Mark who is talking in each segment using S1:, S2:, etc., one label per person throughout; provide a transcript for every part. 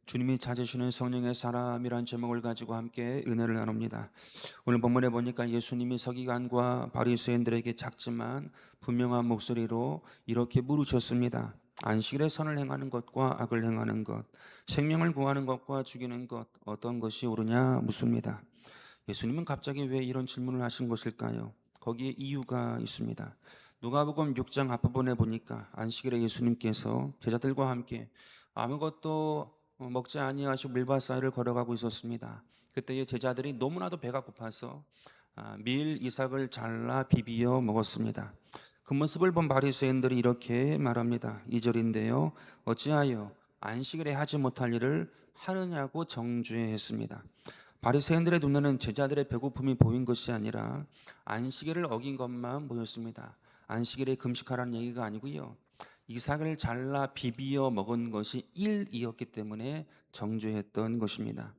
S1: 주님이 찾으시는 성령의 사람이란 제목을 가지고 함께 은혜를 나눕니다. 오늘 본문에 보니까 예수님이 서기관과 바리새인들에게 작지만 분명한 목소리로 이렇게 물으셨습니다. 안식일에 선을 행하는 것과 악을 행하는 것, 생명을 구하는 것과 죽이는 것, 어떤 것이 옳으냐 묻습니다. 예수님은 갑자기 왜 이런 질문을 하신 것일까요? 거기에 이유가 있습니다. 누가복음 6장 앞부분에 보니까 안식일에 예수님께서 제자들과 함께 아무것도 먹지 아니하시고 밀밭 사이를 걸어가고 있었습니다. 그때의 제자들이 너무나도 배가 고파서 밀 이삭을 잘라 비비어 먹었습니다. 그 모습을 본 바리새인들이 이렇게 말합니다. 2절인데요. 어찌하여 안식일에 하지 못할 일을 하느냐고 정죄했습니다. 바리새인들의 눈에는 제자들의 배고픔이 보인 것이 아니라 안식일을 어긴 것만 보였습니다. 안식일에 금식하라는 얘기가 아니고요. 이삭을 잘라 비비어 먹은 것이 일이었기 때문에 정죄했던 것입니다.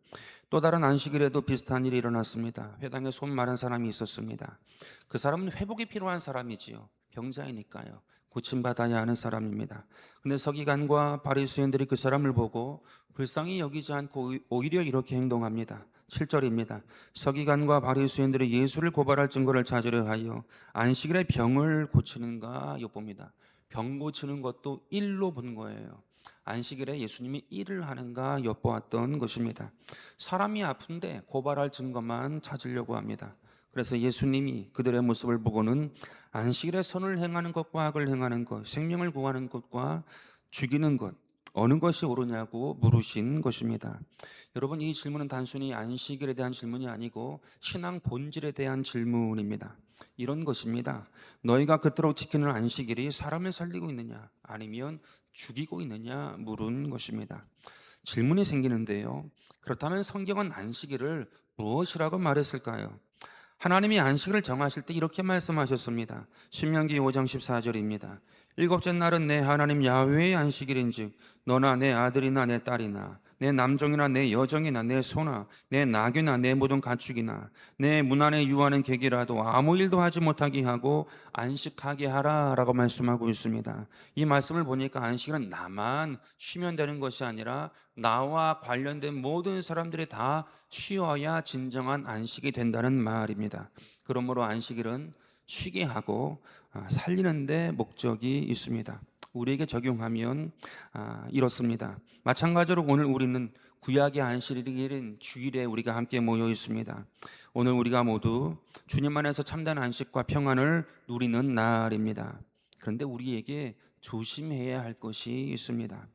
S1: 또 다른 안식일에도 비슷한 일이 일어났습니다. 회당에 손 마른 사람이 있었습니다. 그 사람은 회복이 필요한 사람이지요. 병자이니까요. 고침받아야 하는 사람입니다. 근데 서기관과 바리새인들이 그 사람을 보고 불쌍히 여기지 않고 오히려 이렇게 행동합니다. 7절입니다. 서기관과 바리새인들이 예수를 고발할 증거를 찾으려 하여 안식일에 병을 고치는가 엿봅니다. 병 고치는 것도 일로 본 거예요. 안식일에 예수님이 일을 하는가 엿보았던 것입니다. 사람이 아픈데 고발할 증거만 찾으려고 합니다. 그래서 예수님이 그들의 모습을 보고는 안식일에 선을 행하는 것과 악을 행하는 것, 생명을 구하는 것과 죽이는 것, 어느 것이 옳으냐고 물으신 것입니다. 여러분, 이 질문은 단순히 안식일에 대한 질문이 아니고 신앙 본질에 대한 질문입니다. 이런 것입니다. 너희가 그토록 지키는 안식일이 사람을 살리고 있느냐 아니면 죽이고 있느냐 물은 것입니다. 질문이 생기는데요. 그렇다면 성경은 안식일을 무엇이라고 말했을까요? 하나님이 안식일을 정하실 때 이렇게 말씀하셨습니다. 신명기 5장 14절입니다. 일곱째 날은 내 하나님 야훼의 안식일인즉 너나 내 아들이나 내 딸이나 내 남종이나 내 여종이나 내 소나 내 나귀나 내 모든 가축이나 내 문 안에 유하는 객이라도 아무 일도 하지 못하게 하고 안식하게 하라라고 말씀하고 있습니다. 이 말씀을 보니까 안식일은 나만 쉬면 되는 것이 아니라 나와 관련된 모든 사람들이 다 쉬어야 진정한 안식이 된다는 말입니다. 그러므로 안식일은 쉬게 하고 살리는 데 목적이 있습니다. 우리에게 적용하면 이렇습니다. 마찬가지로 오늘 우리는 구약의 안식일인 주일에 우리가 함께 모여 있습니다. 오늘 우리가 모두 주님 안에서 참된 안식과 평안을 누리는 날입니다. 그런데 우리에게 조심해야 할 것이 있습니다.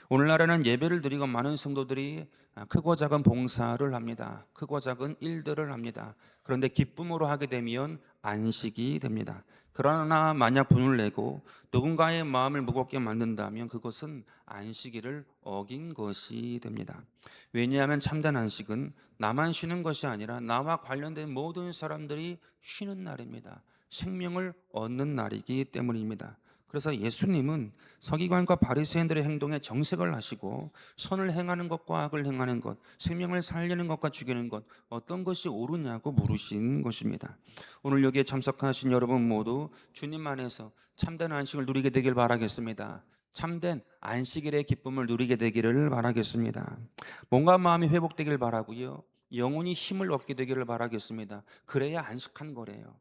S1: 오늘날에는 예배를 드리고 많은 성도들이 크고 작은 봉사를 합니다. 크고 작은 일들을 합니다. 그런데 기쁨으로 하게 되면 안식이 됩니다. 그러나 만약 분을 내고 누군가의 마음을 무겁게 만든다면 그것은 안식일을 어긴 것이 됩니다. 왜냐하면 참된 안식은 나만 쉬는 것이 아니라 나와 관련된 모든 사람들이 쉬는 날입니다. 생명을 얻는 날이기 때문입니다. 그래서 예수님은 서기관과 바리새인들의 행동에 정색을 하시고 선을 행하는 것과 악을 행하는 것, 생명을 살리는 것과 죽이는 것, 어떤 것이 옳으냐고 물으신 것입니다. 오늘 여기에 참석하신 여러분 모두 주님 안에서 참된 안식을 누리게 되길 바라겠습니다. 참된 안식일의 기쁨을 누리게 되기를 바라겠습니다. 몸과 마음이 회복되길 바라고요. 영혼이 힘을 얻게 되기를 바라겠습니다. 그래야 안식한 거래요.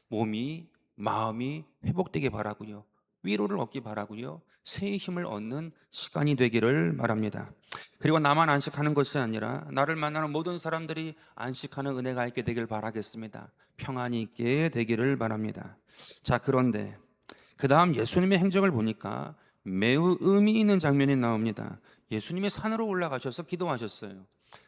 S1: 몸이 마음이 회복되게 바라고요. 위로를 얻기 바라고요. 새 힘을 얻는 시간이 되기를 바랍니다. 그리고 나만 안식하는 것이 아니라 나를 만나는 모든 사람들이 안식하는 은혜가 있게 되길 바라겠습니다. 평안이 있게 되기를 바랍니다. 자, 그런데 그 다음 예수님의 행적을 보니까 매우 의미 있는 장면이 나옵니다. 예수님이 산으로 올라가셔서 기도하셨어요.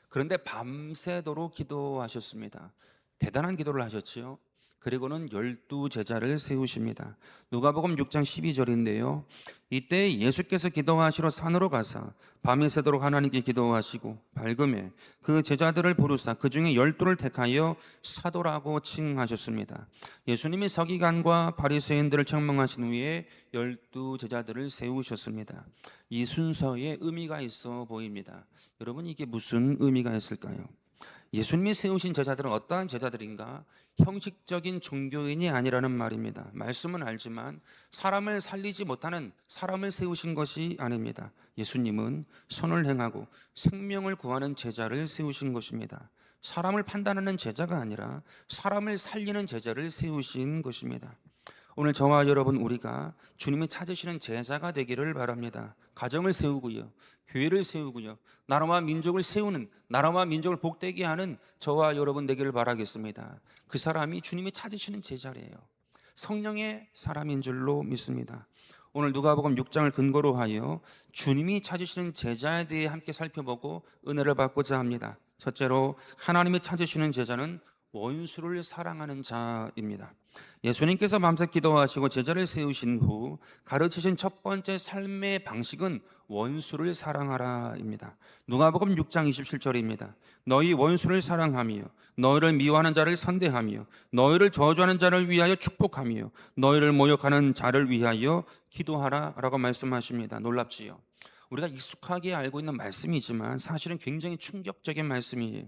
S1: 그런데 밤새도록 기도하셨습니다. 대단한 기도를 하셨지요. 그리고는 12제자를 세우십니다. 누가복음 6장 12절인데요. 이때 예수께서 기도하시러 산으로 가사 밤이 새도록 하나님께 기도하시고 밝음에 그 제자들을 부르사 그 중에 12를 택하여 사도라고 칭하셨습니다. 예수님이 서기관과 바리새인들을 책망하신 후에 12제자들을 세우셨습니다. 이 순서에 의미가 있어 보입니다. 여러분, 이게 무슨 의미가 있을까요? 예수님이 세우신 제자들은 어떠한 제자들인가? 형식적인 종교인이 아니라는 말입니다. 말씀은 알지만 사람을 살리지 못하는 사람을 세우신 것이 아닙니다. 예수님은 선을 행하고 생명을 구하는 제자를 세우신 것입니다. 사람을 판단하는 제자가 아니라 사람을 살리는 제자를 세우신 것입니다. 오늘 저와 여러분 우리가 주님이 찾으시는 제자가 되기를 바랍니다. 가정을 세우고요, 교회를 세우고요, 나라와 민족을 세우는, 나라와 민족을 복되게 하는 저와 여러분 되기를 바라겠습니다. 그 사람이 주님이 찾으시는 제자래요. 성령의 사람인 줄로 믿습니다. 오늘 누가복음 6장을 근거로 하여 주님이 찾으시는 제자에 대해 함께 살펴보고 은혜를 받고자 합니다. 첫째로, 하나님이 찾으시는 제자는 원수를 사랑하는 자입니다. 예수님께서 밤새 기도하시고 제자를 세우신 후 가르치신 첫 번째 삶의 방식은 원수를 사랑하라입니다. 누가복음 6장 27절입니다. 너희 원수를 사랑하며 너희를 미워하는 자를 선대하며 너희를 저주하는 자를 위하여 축복하며 너희를 모욕하는 자를 위하여 기도하라라고 말씀하십니다. 놀랍지요? 우리가 익숙하게 알고 있는 말씀이지만 사실은 굉장히 충격적인 말씀이에요.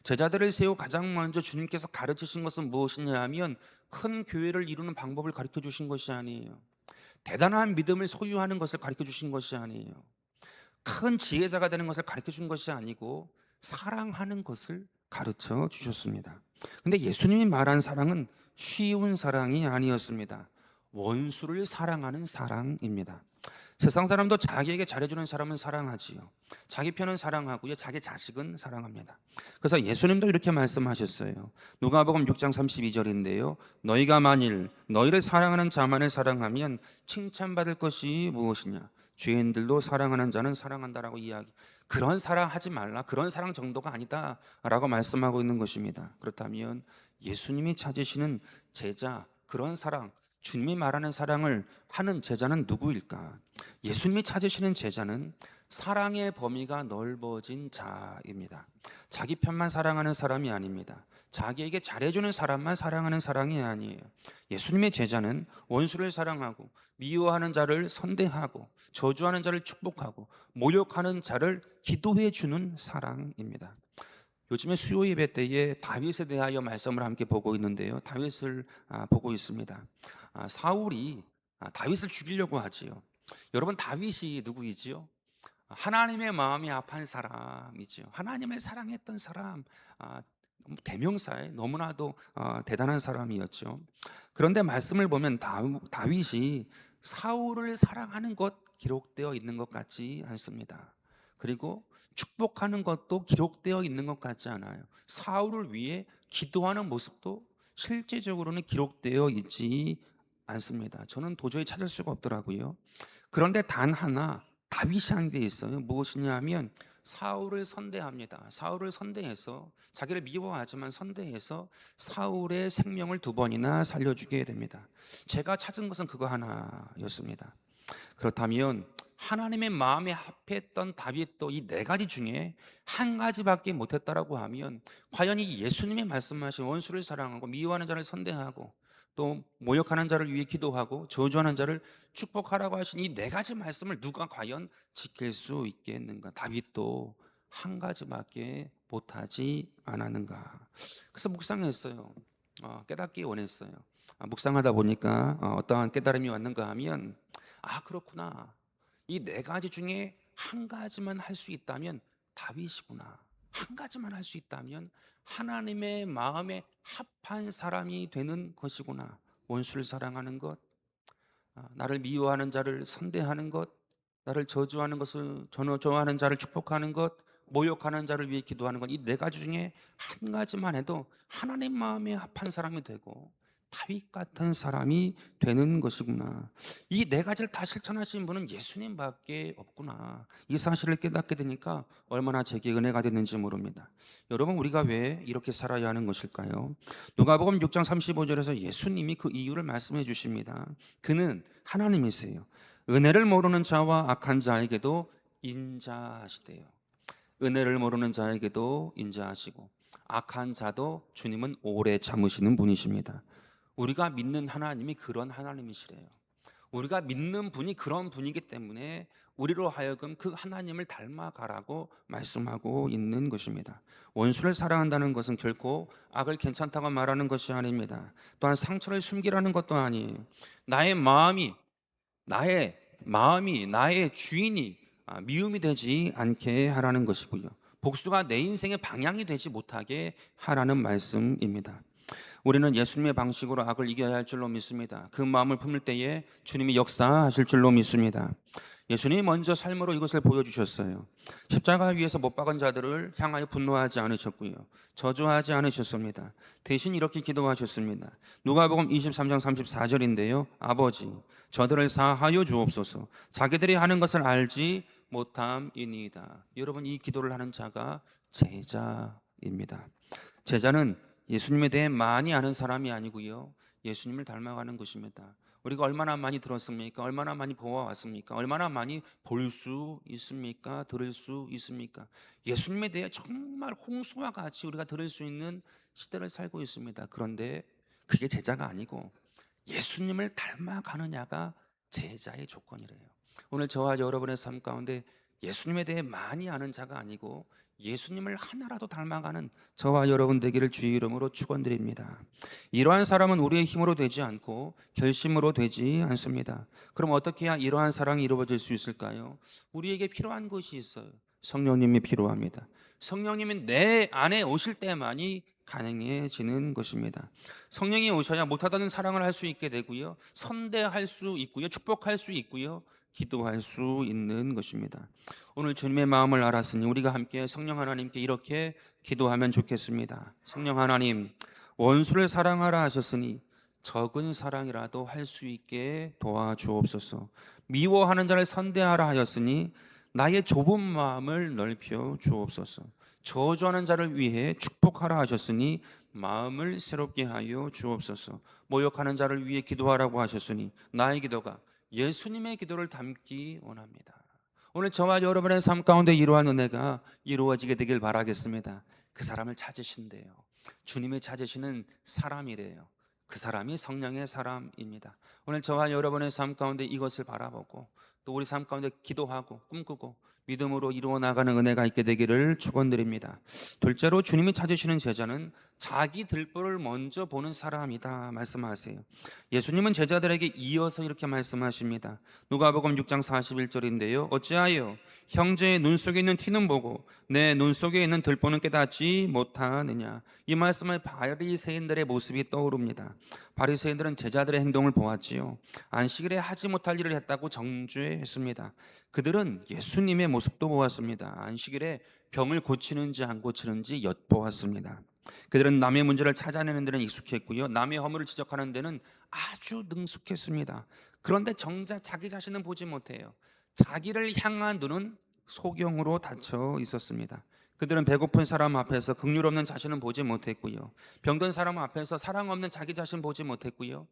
S1: 제자들을 세우고 가장 먼저 주님께서 가르치신 것은 무엇이냐 하면 큰 교회를 이루는 방법을 가르쳐 주신 것이 아니에요. 대단한 믿음을 소유하는 것을 가르쳐 주신 것이 아니에요. 큰 지혜자가 되는 것을 가르쳐 준 것이 아니고 사랑하는 것을 가르쳐 주셨습니다. 근데 예수님이 말한 사랑은 쉬운 사랑이 아니었습니다. 원수를 사랑하는 사랑입니다. 세상 사람도 자기에게 잘해주는 사람은 사랑하지요. 자기 편은 사랑하고요, 자기 자식은 사랑합니다. 그래서 예수님도 이렇게 말씀하셨어요. 누가복음 6장 32절인데요. 너희가 만일 너희를 사랑하는 자만을 사랑하면 칭찬받을 것이 무엇이냐? 죄인들도 사랑하는 자는 사랑한다라고 이야기. 그런 사랑하지 말라. 그런 사랑 정도가 아니다라고 말씀하고 있는 것입니다. 그렇다면 예수님이 찾으시는 제자, 그런 사랑, 주님이 말하는 사랑을 하는 제자는 누구일까? 예수님이 찾으시는 제자는 사랑의 범위가 넓어진 자입니다. 자기 편만 사랑하는 사람이 아닙니다. 자기에게 잘해주는 사람만 사랑하는 사랑이 아니에요. 예수님의 제자는 원수를 사랑하고 미워하는 자를 선대하고 저주하는 자를 축복하고 모욕하는 자를 기도해 주는 사랑입니다. 요즘에 수요 예배 때에 다윗에 대하여 말씀을 함께 보고 있는데요. 다윗을 보고 있습니다. 사울이 다윗을 죽이려고 하지요. 여러분, 다윗이 누구이지요? 하나님의 마음이 합한 사람이지요. 하나님을 사랑했던 사람, 대명사에 너무나도 대단한 사람이었죠. 그런데 말씀을 보면 다윗이 사울을 사랑하는 것 기록되어 있는 것 같지 않습니다. 그리고 축복하는 것도 기록되어 있는 것 같지 않아요. 사울을 위해 기도하는 모습도 실제적으로는 기록되어 있지 않습니다. 저는 도저히 찾을 수가 없더라고요. 그런데 단 하나 다윗이 한 게 있어요. 무엇이냐 하면 사울을 선대합니다. 사울을 선대해서 자기를 미워하지만 선대해서 사울의 생명을 2번이나 살려주게 됩니다. 제가 찾은 것은 그거 하나였습니다. 그렇다면 하나님의 마음에 합했던 다윗도 이 4가지 중에 한 가지밖에 못했다라고 하면 과연 이 예수님이 말씀하신 원수를 사랑하고 미워하는 자를 선대하고 또 모욕하는 자를 위해 기도하고 저주하는 자를 축복하라고 하신 이 4가지 말씀을 누가 과연 지킬 수 있겠는가? 다윗도 한 가지밖에 못하지 않았는가? 그래서 묵상했어요. 깨닫기 원했어요. 묵상하다 보니까 어떠한 깨달음이 왔는가 하면 그렇구나. 이 4가지 중에 한 가지만 할 수 있다면 다윗이구나. 한 가지만 할 수 있다면 하나님의 마음에 합한 사람이 되는 것이구나. 원수를 사랑하는 것, 나를 미워하는 자를 선대하는 것, 나를 저주하는 것을 저주하는 자를 축복하는 것, 모욕하는 자를 위해 기도하는 것, 이 4가지 중에 한 가지만 해도 하나님 마음에 합한 사람이 되고 다윗 같은 사람이 되는 것이구나. 이 4가지를 다 실천하신 분은 예수님밖에 없구나. 이 사실을 깨닫게 되니까 얼마나 제게 은혜가 됐는지 모릅니다. 여러분, 우리가 왜 이렇게 살아야 하는 것일까요? 누가복음 6장 35절에서 예수님이 그 이유를 말씀해 주십니다. 그는 하나님이세요. 은혜를 모르는 자와 악한 자에게도 인자하시대요. 은혜를 모르는 자에게도 인자하시고 악한 자도 주님은 오래 참으시는 분이십니다. 우리가 믿는 하나님이 그런 하나님이시래요. 우리가 믿는 분이 그런 분이기 때문에 우리로 하여금 그 하나님을 닮아가라고 말씀하고 있는 것입니다. 원수를 사랑한다는 것은 결코 악을 괜찮다고 말하는 것이 아닙니다. 또한 상처를 숨기라는 것도 아니에요. 나의 마음이 나의 나의 주인이 미움이 되지 않게 하라는 것이고요. 복수가 내 인생의 방향이 되지 못하게 하라는 말씀입니다. 우리는 예수님의 방식으로 악을 이겨야 할 줄로 믿습니다. 그 마음을 품을 때에 주님이 역사하실 줄로 믿습니다. 예수님이 먼저 삶으로 이것을 보여주셨어요. 십자가 위에서 못 박은 자들을 향하여 분노하지 않으셨고요. 저주하지 않으셨습니다. 대신 이렇게 기도하셨습니다. 누가복음 23장 34절인데요. 아버지, 저들을 사하여 주옵소서. 자기들이 하는 것을 알지 못함이니이다. 여러분, 이 기도를 하는 자가 제자입니다. 제자는 예수님에 대해 많이 아는 사람이 아니고요. 예수님을 닮아가는 것입니다. 우리가 얼마나 많이 들었습니까? 얼마나 많이 보아왔습니까? 얼마나 많이 볼 수 있습니까? 들을 수 있습니까? 예수님에 대해 정말 홍수와 같이 우리가 들을 수 있는 시대를 살고 있습니다. 그런데 그게 제자가 아니고 예수님을 닮아가느냐가 제자의 조건이래요. 오늘 저와 여러분의 삶 가운데 예수님에 대해 많이 아는 자가 아니고 예수님을 하나라도 닮아가는 저와 여러분 되기를 주의 이름으로 축원드립니다. 이러한 사람은 우리의 힘으로 되지 않고 결심으로 되지 않습니다. 그럼 어떻게 해야 이러한 사랑이 이루어질 수 있을까요? 우리에게 필요한 것이 있어요. 성령님이 필요합니다. 성령님이 내 안에 오실 때만이 가능해지는 것입니다. 성령이 오셔야 못하다는 사랑을 할 수 있게 되고요. 선대할 수 있고요. 축복할 수 있고요. 기도할 수 있는 것입니다. 오늘 주님의 마음을 알았으니 우리가 함께 성령 하나님께 이렇게 기도하면 좋겠습니다. 성령 하나님, 원수를 사랑하라 하셨으니 적은 사랑이라도 할 수 있게 도와주옵소서. 미워하는 자를 선대하라 하였으니 나의 좁은 마음을 넓혀 주옵소서. 저주하는 자를 위해 축복하라 하셨으니 마음을 새롭게 하여 주옵소서. 모욕하는 자를 위해 기도하라고 하셨으니 나의 기도가 예수님의 기도를 담기 원합니다. 오늘 저와 여러분의 삶 가운데 이러한 은혜가 이루어지게 되길 바라겠습니다. 그 사람을 찾으신대요. 주님이 찾으시는 사람이래요. 그 사람이 성령의 사람입니다. 오늘 저와 여러분의 삶 가운데 이것을 바라보고 또 우리 삶 가운데 기도하고 꿈꾸고 믿음으로 이루어 나가는 은혜가 있게 되기를 축원드립니다. 둘째로 주님이 찾으시는 제자는 자기 들보를 먼저 보는 사람이다 말씀하세요. 예수님은 제자들에게 이어서 이렇게 말씀하십니다. 누가복음 6장 41절인데요. 어찌하여 형제의 눈 속에 있는 티는 보고 내 눈 속에 있는 들보는 깨닫지 못하느냐. 이 말씀을 바리새인들의 모습이 떠오릅니다. 바리새인들은 제자들의 행동을 보았지요. 안식일에 하지 못할 일을 했다고 정죄했습니다. 그들은 예수님의 모습도 보았습니다. 안식일에 병을 고치는지 안 고치는지 엿보았습니다. 그들은 남의 문제를 찾아내는 데는 익숙했고요. 남의 허물을 지적하는 데는 아주 능숙했습니다. 그런데 정작 자기 자신은 보지 못해요. 자기를 향한 눈은 소경으로 닫혀 있었습니다. 그들은 배고픈 사람 앞에서 긍휼 없는 자신은 보지 못했고요. 병든 사람 앞에서 사랑 없는 자기 자신 보지 못했고요.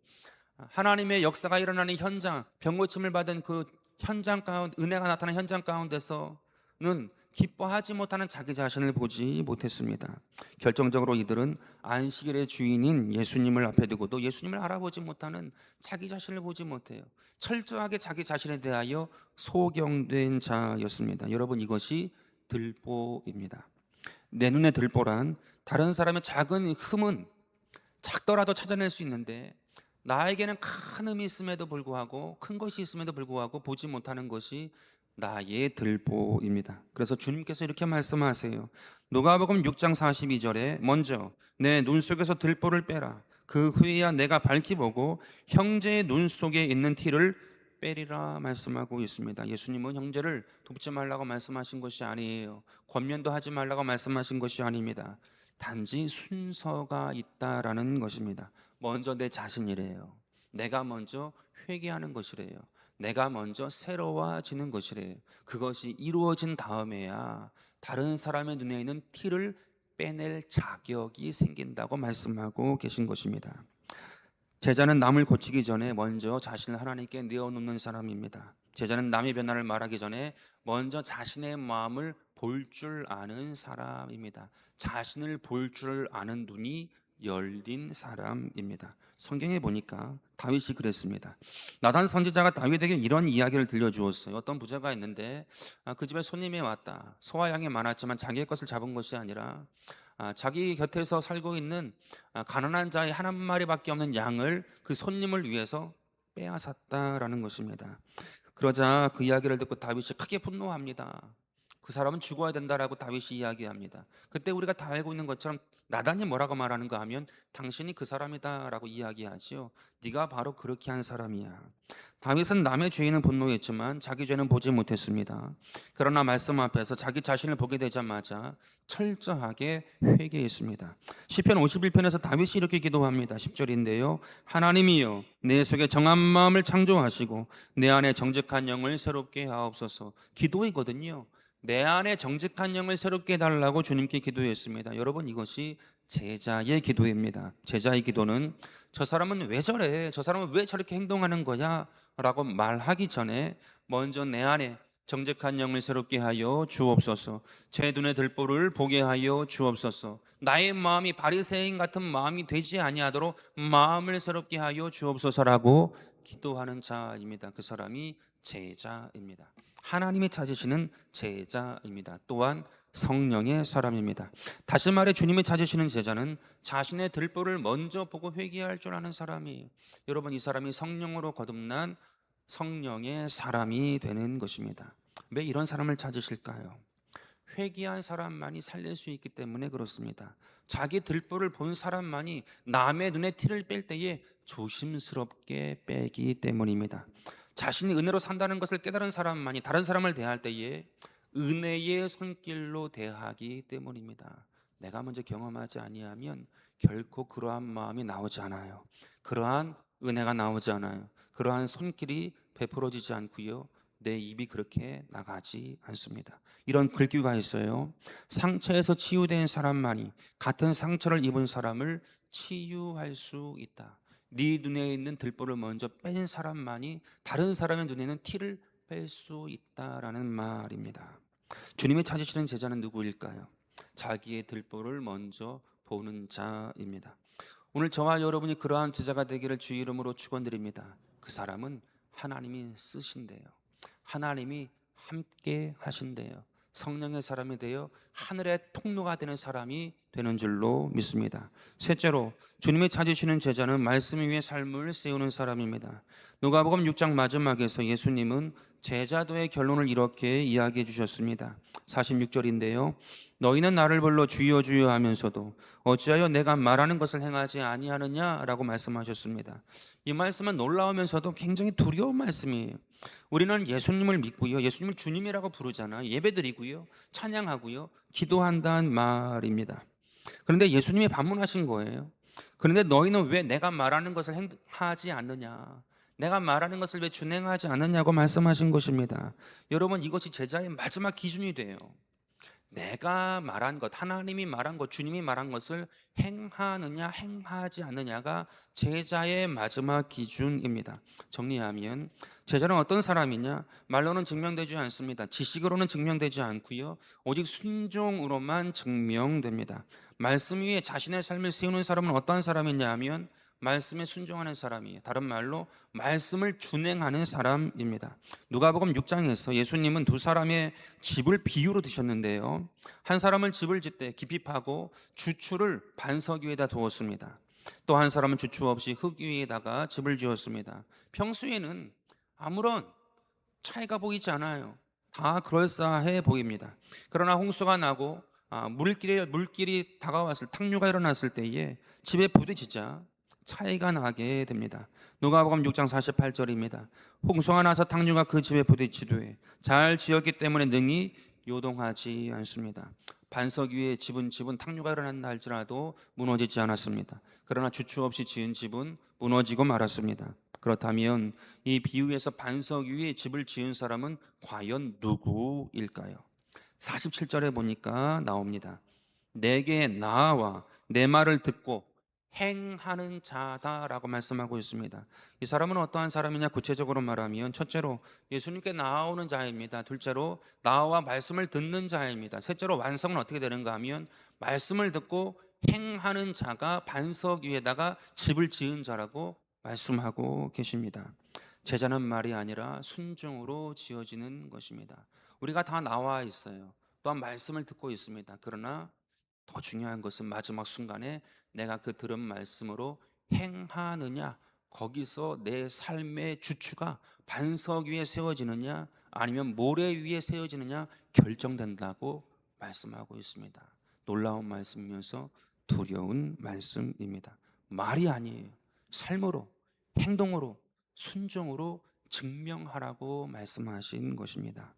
S1: 하나님의 역사가 일어나는 현장, 병 고침을 받은 그 현장 가운데, 은혜가 나타나는 현장 가운데서는 기뻐하지 못하는 자기 자신을 보지 못했습니다. 결정적으로 이들은 안식일의 주인인 예수님을 앞에 두고도 예수님을 알아보지 못하는 자기 자신을 보지 못해요. 철저하게 자기 자신에 대하여 소경된 자였습니다. 여러분, 이것이 들보입니다. 내 눈에 들보란 다른 사람의 작은 흠은 작더라도 찾아낼 수 있는데 나에게는 큰 흠이 있음에도 불구하고 큰 것이 있음에도 불구하고 보지 못하는 것이 나의 들보입니다. 그래서 주님께서 이렇게 말씀하세요. 누가복음 6장 42절에 먼저 내 눈 속에서 들보를 빼라. 그 후에야 내가 밝히 보고 형제의 눈 속에 있는 티를 빼리라 말씀하고 있습니다. 예수님은 형제를 돕지 말라고 말씀하신 것이 아니에요. 권면도 하지 말라고 말씀하신 것이 아닙니다. 단지 순서가 있다라는 것입니다. 먼저 내 자신이래요. 내가 먼저 회개하는 것이래요. 내가 먼저 새로워지는 것이래요. 그것이 이루어진 다음에야 다른 사람의 눈에 있는 티를 빼낼 자격이 생긴다고 말씀하고 계신 것입니다. 제자는 남을 고치기 전에 먼저 자신을 하나님께 내어놓는 사람입니다. 제자는 남의 변화를 말하기 전에 먼저 자신의 마음을 볼 줄 아는 사람입니다. 자신을 볼 줄 아는 눈이 열린 사람입니다. 성경에 보니까 다윗이 그랬습니다. 나단 선지자가 다윗에게 이런 이야기를 들려주었어요. 어떤 부자가 있는데 그 집에 손님이 왔다. 소와 양이 많았지만 자기의 것을 잡은 것이 아니라 자기 곁에서 살고 있는 가난한 자의 한 마리밖에 없는 양을 그 손님을 위해서 빼앗았다라는 것입니다. 그러자 그 이야기를 듣고 다윗이 크게 분노합니다. 그 사람은 죽어야 된다라고 다윗이 이야기합니다. 그때 우리가 다 알고 있는 것처럼 나단이 뭐라고 말하는가 하면 당신이 그 사람이다라고 이야기하지요. 네가 바로 그렇게 한 사람이야. 다윗은 남의 죄인은 분노했지만 자기 죄는 보지 못했습니다. 그러나 말씀 앞에서 자기 자신을 보게 되자마자 철저하게 회개했습니다. 시편 51편에서 다윗이 이렇게 기도합니다. 10절인데요. 하나님이여 내 속에 정한 마음을 창조하시고 내 안에 정직한 영을 새롭게 하옵소서. 기도이거든요. 내 안에 정직한 영을 새롭게 해달라고 주님께 기도했습니다. 여러분, 이것이 제자의 기도입니다. 제자의 기도는 저 사람은 왜 저래? 저 사람은 왜 저렇게 행동하는 거야? 라고 말하기 전에 먼저 내 안에 정직한 영을 새롭게 하여 주옵소서. 제 눈의 들보를 보게 하여 주옵소서. 나의 마음이 바리새인 같은 마음이 되지 아니하도록 마음을 새롭게 하여 주옵소서라고 기도하는 자입니다. 그 사람이 제자입니다. 하나님이 찾으시는 제자입니다. 또한 성령의 사람입니다. 다시 말해 주님이 찾으시는 제자는 자신의 들보를 먼저 보고 회개할 줄 아는 사람이에요. 여러분, 이 사람이 성령으로 거듭난 성령의 사람이 되는 것입니다. 왜 이런 사람을 찾으실까요? 회개한 사람만이 살릴 수 있기 때문에 그렇습니다. 자기 들보를 본 사람만이 남의 눈에 티를 뺄 때에 조심스럽게 빼기 때문입니다. 자신이 은혜로 산다는 것을 깨달은 사람만이 다른 사람을 대할 때에 은혜의 손길로 대하기 때문입니다. 내가 먼저 경험하지 아니하면 결코 그러한 마음이 나오지 않아요. 그러한 은혜가 나오지 않아요. 그러한 손길이 베풀어지지 않고요. 내 입이 그렇게 나가지 않습니다. 이런 글귀가 있어요. 상처에서 치유된 사람만이 같은 상처를 입은 사람을 치유할 수 있다. 네 눈에 있는 들보를 먼저 뺀 사람만이 다른 사람의 눈에 있는 티를 뺄 수 있다라는 말입니다. 주님이 찾으시는 제자는 누구일까요? 자기의 들보를 먼저 보는 자입니다. 오늘 저와 여러분이 그러한 제자가 되기를 주의 이름으로 축원드립니다. 그 사람은 하나님이 쓰신대요. 하나님이 함께 하신대요. 성령의 사람이 되어 하늘의 통로가 되는 사람이 되는 줄로 믿습니다. 셋째로 주님이 찾으시는 제자는 말씀 위에 삶을 세우는 사람입니다. 누가복음 6장 마지막에서 예수님은 제자도의 결론을 이렇게 이야기해 주셨습니다. 46절인데요. 너희는 나를 불러 주여 주여 하면서도 어찌하여 내가 말하는 것을 행하지 아니하느냐라고 말씀하셨습니다. 이 말씀은 놀라우면서도 굉장히 두려운 말씀이에요. 우리는 예수님을 믿고요, 예수님을 주님이라고 부르잖아요. 예배드리고요, 찬양하고요, 기도한다는 말입니다. 그런데 예수님이 반문하신 거예요. 그런데 너희는 왜 내가 말하는 것을 하지 않느냐, 내가 말하는 것을 왜 준행하지 않느냐고 말씀하신 것입니다. 여러분, 이것이 제자의 마지막 기준이 돼요. 내가 말한 것, 하나님이 말한 것, 주님이 말한 것을 행하느냐 행하지 않느냐가 제자의 마지막 기준입니다. 정리하면 제자는 어떤 사람이냐? 말로는 증명되지 않습니다. 지식으로는 증명되지 않고요, 오직 순종으로만 증명됩니다. 말씀 위에 자신의 삶을 세우는 사람은 어떤 사람이냐 하면 말씀에 순종하는 사람이에요. 다른 말로 말씀을 준행하는 사람입니다. 누가복음 6장에서 예수님은 두 사람의 집을 비유로 드셨는데요, 한 사람은 집을 짓되 깊이 파고 주추를 반석 위에다 두었습니다. 또 한 사람은 주추 없이 흙 위에다가 집을 지었습니다. 평소에는 아무런 차이가 보이지 않아요. 다 그럴싸해 보입니다. 그러나 홍수가 나고 물길이 다가왔을, 탕류가 일어났을 때에 집에 부딪히자 차이가 나게 됩니다. 누가복음 6장 48절입니다. 홍수가 나서 탕류가 그 집에 부딪히되 잘 지었기 때문에 능히 요동하지 않습니다. 반석 위에 집은 탕류가 일어난다 할지라도 무너지지 않았습니다. 그러나 주추 없이 지은 집은 무너지고 말았습니다. 그렇다면 이 비유에서 반석 위에 집을 지은 사람은 과연 누구일까요? 47절에 보니까 나옵니다. 내게 나와 내 말을 듣고 행하는 자다라고 말씀하고 있습니다. 이 사람은 어떠한 사람이냐? 구체적으로 말하면 첫째로 예수님께 나아오는 자입니다. 둘째로 나와 말씀을 듣는 자입니다. 셋째로 완성은 어떻게 되는가 하면 말씀을 듣고 행하는 자가 반석 위에다가 집을 지은 자라고 말씀하고 계십니다. 제자는 말이 아니라 순종으로 지어지는 것입니다. 우리가 다 나와 있어요. 또한 말씀을 듣고 있습니다. 그러나 더 중요한 것은 마지막 순간에 내가 그 들은 말씀으로 행하느냐, 거기서 내 삶의 주추가 반석 위에 세워지느냐 아니면 모래 위에 세워지느냐 결정된다고 말씀하고 있습니다. 놀라운 말씀이면서 두려운 말씀입니다. 말이 아니에요. 삶으로, 행동으로, 순종으로 증명하라고 말씀하신 것입니다.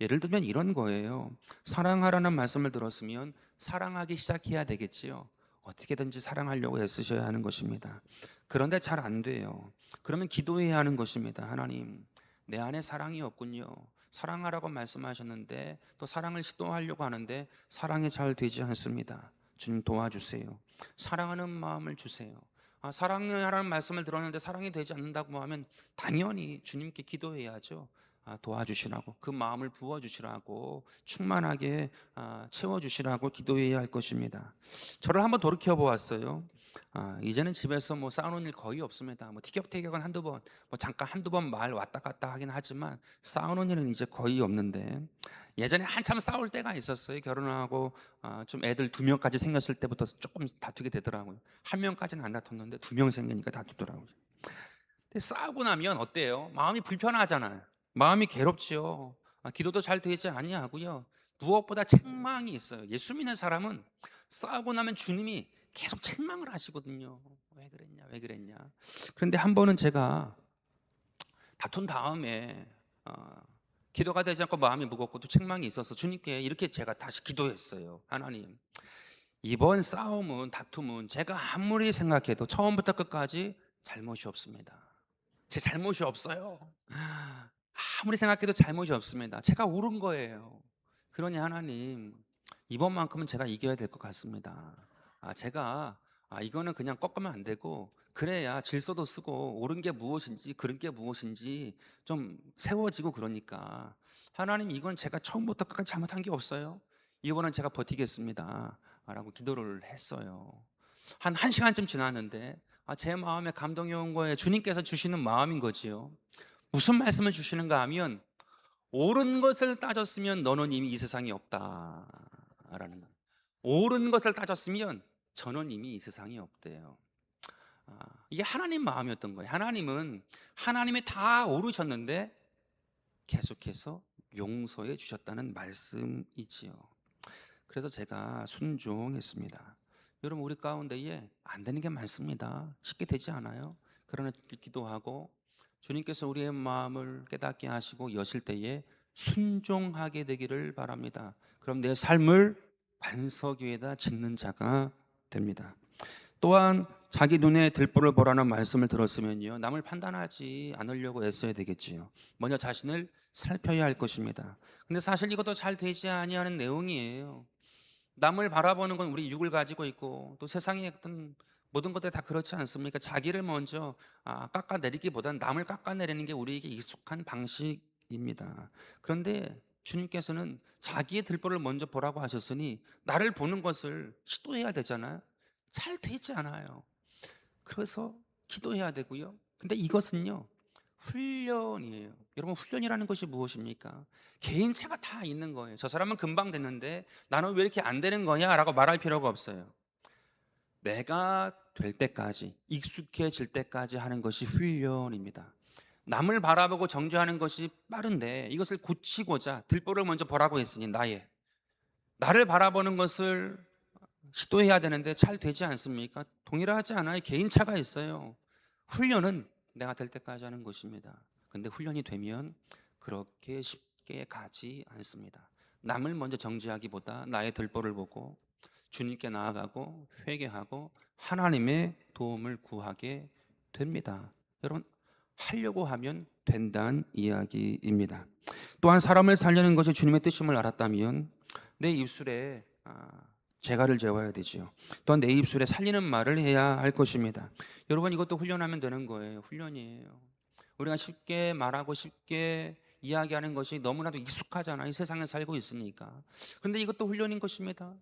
S1: 예를 들면 이런 거예요. 사랑하라는 말씀을 들었으면 사랑하기 시작해야 되겠지요. 어떻게든지 사랑하려고 애쓰셔야 하는 것입니다. 그런데 잘 안 돼요. 그러면 기도해야 하는 것입니다. 하나님, 내 안에 사랑이 없군요. 사랑하라고 말씀하셨는데 또 사랑을 시도하려고 하는데 사랑이 잘 되지 않습니다. 주님 도와주세요. 사랑하는 마음을 주세요. 사랑하라는 말씀을 들었는데 사랑이 되지 않는다고 하면 당연히 주님께 기도해야죠. 도와주시라고, 그 마음을 부어주시라고, 충만하게 채워주시라고 기도해야 할 것입니다. 저를 한번 돌이켜 보았어요. 이제는 집에서 뭐 싸우는 일 거의 없습니다. 뭐 티격태격은 한두 번, 뭐 잠깐 한두 번 말 왔다 갔다 하긴 하지만 싸우는 일은 이제 거의 없는데, 예전에 한참 싸울 때가 있었어요. 결혼하고 좀 애들 2명까지 생겼을 때부터 조금 다투게 되더라고요. 1명까지는 안 다퉜는데 2명 생기니까 다투더라고요. 근데 싸우고 나면 어때요? 마음이 불편하잖아요. 마음이 괴롭지요. 기도도 잘 되지 아니하고요. 무엇보다 책망이 있어요. 예수 믿는 사람은 싸우고 나면 주님이 계속 책망을 하시거든요. 왜 그랬냐, 왜 그랬냐. 그런데 한 번은 제가 다툰 다음에 기도가 되지 않고 마음이 무겁고 또 책망이 있어서 주님께 이렇게 제가 다시 기도했어요. 하나님, 이번 싸움은, 다툼은 제가 아무리 생각해도 처음부터 끝까지 잘못이 없습니다. 제 잘못이 없어요. 아무리 생각해도 잘못이 없습니다. 제가 옳은 거예요. 그러니 하나님, 이번만큼은 제가 이겨야 될 것 같습니다. 제가 이거는 그냥 꺾으면 안 되고, 그래야 질서도 쓰고 옳은 게 무엇인지 그른 게 무엇인지 좀 세워지고, 그러니까 하나님, 이건 제가 처음부터 끝까지 잘못한 게 없어요. 이번은 제가 버티겠습니다 라고 기도를 했어요. 한 1시간쯤 지났는데 제 마음에 감동이 온 거예요. 주님께서 주시는 마음인 거지요. 무슨 말씀을 주시는가 하면, 옳은 것을 따졌으면 너는 이미 이 세상에 없다라는 거. 옳은 것을 따졌으면 저는 이미 이 세상에 없대요. 이게 하나님 마음이었던 거예요. 하나님은 하나님이 다 오르셨는데 계속해서 용서해 주셨다는 말씀이지요. 그래서 제가 순종했습니다. 여러분, 우리 가운데에 안 되는 게 많습니다. 쉽게 되지 않아요. 그러나 기도하고 주님께서 우리의 마음을 깨닫게 하시고 여실 때에 순종하게 되기를 바랍니다. 그럼 내 삶을 반석 위에다 짓는 자가 됩니다. 또한 자기 눈에 들보를 보라는 말씀을 들었으면요, 남을 판단하지 않으려고 애써야 되겠지요. 먼저 자신을 살펴야 할 것입니다. 근데 사실 이것도 잘 되지 아니하는 내용이에요. 남을 바라보는 건 우리 육을 가지고 있고, 또 세상의 어떤 모든 것들이 다 그렇지 않습니까? 자기를 먼저 깎아내리기보다는 남을 깎아내리는 게 우리에게 익숙한 방식입니다. 그런데 주님께서는 자기의 들보를 먼저 보라고 하셨으니 나를 보는 것을 시도해야 되잖아요. 잘 되지 않아요. 그래서 기도해야 되고요. 근데 이것은요, 훈련이에요. 여러분, 훈련이라는 것이 무엇입니까? 개인차가 다 있는 거예요. 저 사람은 금방 됐는데 나는 왜 이렇게 안 되는 거냐 라고 말할 필요가 없어요. 내가 될 때까지, 익숙해질 때까지 하는 것이 훈련입니다. 남을 바라보고 정죄하는 것이 빠른데 이것을 고치고자 들보를 먼저 보라고 했으니 나를 바라보는 것을 시도해야 되는데 잘 되지 않습니까? 동일하지 않아요. 개인차가 있어요. 훈련은 내가 될 때까지 하는 것입니다. 근데 훈련이 되면 그렇게 쉽게 가지 않습니다. 남을 먼저 정죄하기보다 나의 들보를 보고 주님께 나아가고 회개하고 하나님의 도움을 구하게 됩니다. 여러분, 하려고 하면 된다는 이야기입니다. 또한 사람을 살리는 것이 주님의 뜻임을 알았다면 내 입술에 재갈을 재워야 되지요. 또한 내 입술에 살리는 말을 해야 할 것입니다. 여러분, 이것도 훈련하면 되는 거예요. 훈련이에요. 우리가 쉽게 말하고 쉽게 이야기하는 것이 너무나도 익숙하잖아요. 이 세상에 살고 있으니까. 그런데 이것도 훈련인 것입니다.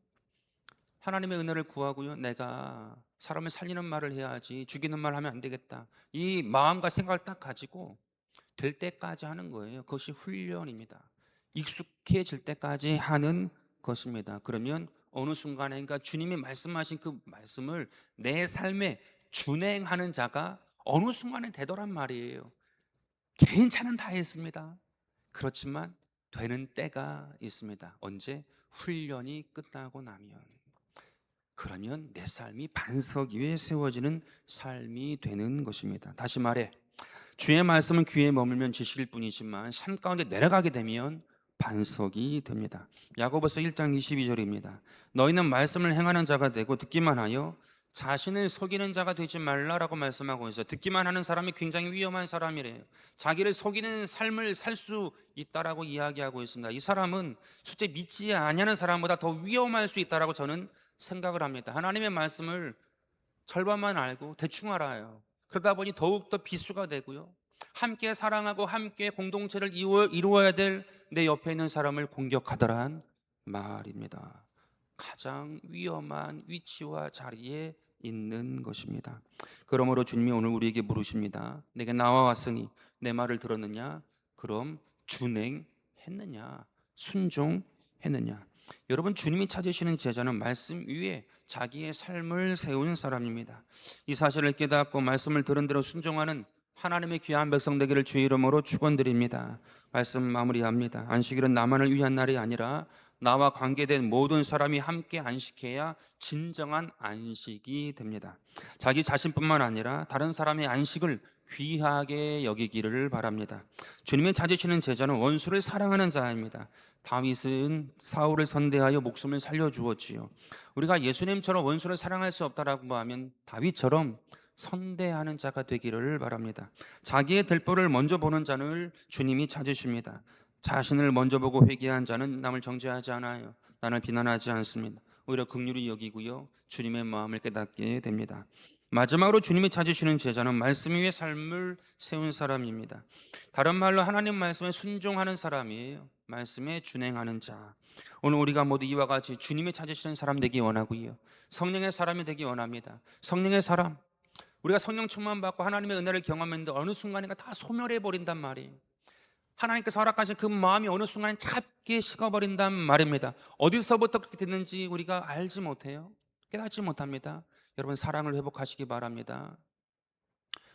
S1: 하나님의 은혜를 구하고요. 내가 사람을 살리는 말을 해야지 죽이는 말 하면 안 되겠다. 이 마음과 생각을 딱 가지고 될 때까지 하는 거예요. 그것이 훈련입니다. 익숙해질 때까지 하는 것입니다. 그러면 어느 순간에 그러니까 주님이 말씀하신 그 말씀을 내 삶에 준행하는 자가 어느 순간에 되더란 말이에요. 개인 차는 다 했습니다. 그렇지만 되는 때가 있습니다. 언제? 훈련이 끝나고 나면. 그러면 내 삶이 반석 위에 세워지는 삶이 되는 것입니다. 다시 말해 주의 말씀은 귀에 머물면 지식일 뿐이지만 삶 가운데 내려가게 되면 반석이 됩니다. 야고보서 1장 22절입니다. 너희는 말씀을 행하는 자가 되고 듣기만 하여 자신을 속이는 자가 되지 말라라고 말씀하고 있어요. 듣기만 하는 사람이 굉장히 위험한 사람이래요. 자기를 속이는 삶을 살 수 있다라고 이야기하고 있습니다. 이 사람은 실제 믿지 아니하는 사람보다 더 위험할 수 있다라고 저는 생각을 합니다. 하나님의 말씀을 절반만 알고 대충 알아요. 그러다 보니 더욱더 비수가 되고요. 함께 사랑하고 함께 공동체를 이루어야 될 내 옆에 있는 사람을 공격하더란 말입니다. 가장 위험한 위치와 자리에 있는 것입니다. 그러므로 주님이 오늘 우리에게 물으십니다. 내게 나와왔으니 내 말을 들었느냐? 그럼 준행했느냐? 순종했느냐? 여러분, 주님이 찾으시는 제자는 말씀 위에 자기의 삶을 세운 사람입니다. 이 사실을 깨닫고 말씀을 들은 대로 순종하는 하나님의 귀한 백성 되기를 주의 이름으로 축원드립니다. 말씀 마무리합니다. 안식일은 나만을 위한 날이 아니라 나와 관계된 모든 사람이 함께 안식해야 진정한 안식이 됩니다. 자기 자신뿐만 아니라 다른 사람의 안식을 귀하게 여기기를 바랍니다. 주님이 찾으시는 제자는 원수를 사랑하는 자입니다. 다윗은 사울을 선대하여 목숨을 살려주었지요. 우리가 예수님처럼 원수를 사랑할 수 없다라고 하면 다윗처럼 선대하는 자가 되기를 바랍니다. 자기의 들보를 먼저 보는 자를 주님이 찾으십니다. 자신을 먼저 보고 회개한 자는 남을 정죄하지 않아요. 나를 비난하지 않습니다. 오히려 긍휼히 여기고요. 주님의 마음을 깨닫게 됩니다. 마지막으로 주님이 찾으시는 제자는 말씀 위에 삶을 세운 사람입니다. 다른 말로 하나님 말씀에 순종하는 사람이에요. 말씀에 준행하는 자. 오늘 우리가 모두 이와 같이 주님이 찾으시는 사람 되기 원하고요. 성령의 사람이 되기 원합니다. 성령의 사람. 우리가 성령 충만 받고 하나님의 은혜를 경험했는데 어느 순간인가 다 소멸해 버린단 말이에요. 하나님께서 허락하신 그 마음이 어느 순간에 차갑게 식어버린단 말입니다. 어디서부터 그렇게 됐는지 우리가 알지 못해요. 깨닫지 못합니다. 여러분, 사랑을 회복하시기 바랍니다.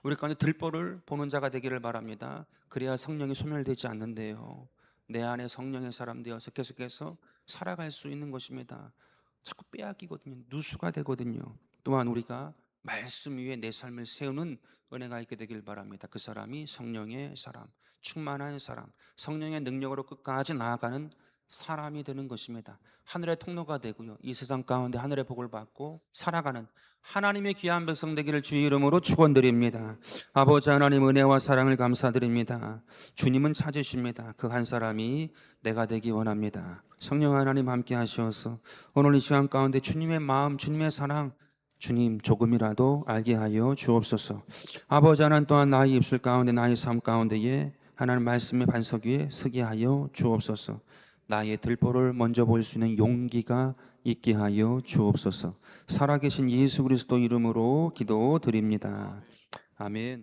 S1: 우리 가운데 들보를 보는 자가 되기를 바랍니다. 그래야 성령이 소멸되지 않는데요. 내 안에 성령의 사람 되어서 계속해서 살아갈 수 있는 것입니다. 자꾸 빼앗기거든요. 누수가 되거든요. 또한 우리가 말씀 위에 내 삶을 세우는 은혜가 있게 되길 바랍니다. 그 사람이 성령의 사람, 충만한 사람, 성령의 능력으로 끝까지 나아가는 사람이 되는 것입니다. 하늘의 통로가 되고요. 이 세상 가운데 하늘의 복을 받고 살아가는 하나님의 귀한 백성 되기를 주의 이름으로 축원드립니다. 아버지 하나님, 은혜와 사랑을 감사드립니다. 주님은 찾으십니다. 그 한 사람이 내가 되기 원합니다. 성령 하나님 함께 하시어서 오늘 이 시간 가운데 주님의 마음, 주님의 사랑, 주님 조금이라도 알게 하여 주옵소서. 아버지 하나님, 또한 나의 입술 가운데, 나의 삶 가운데에 하나님 말씀의 반석 위에 서게 하여 주옵소서. 나의 들보를 먼저 볼 수 있는 용기가 있게 하여 주옵소서. 살아계신 예수 그리스도 이름으로 기도드립니다. 아멘.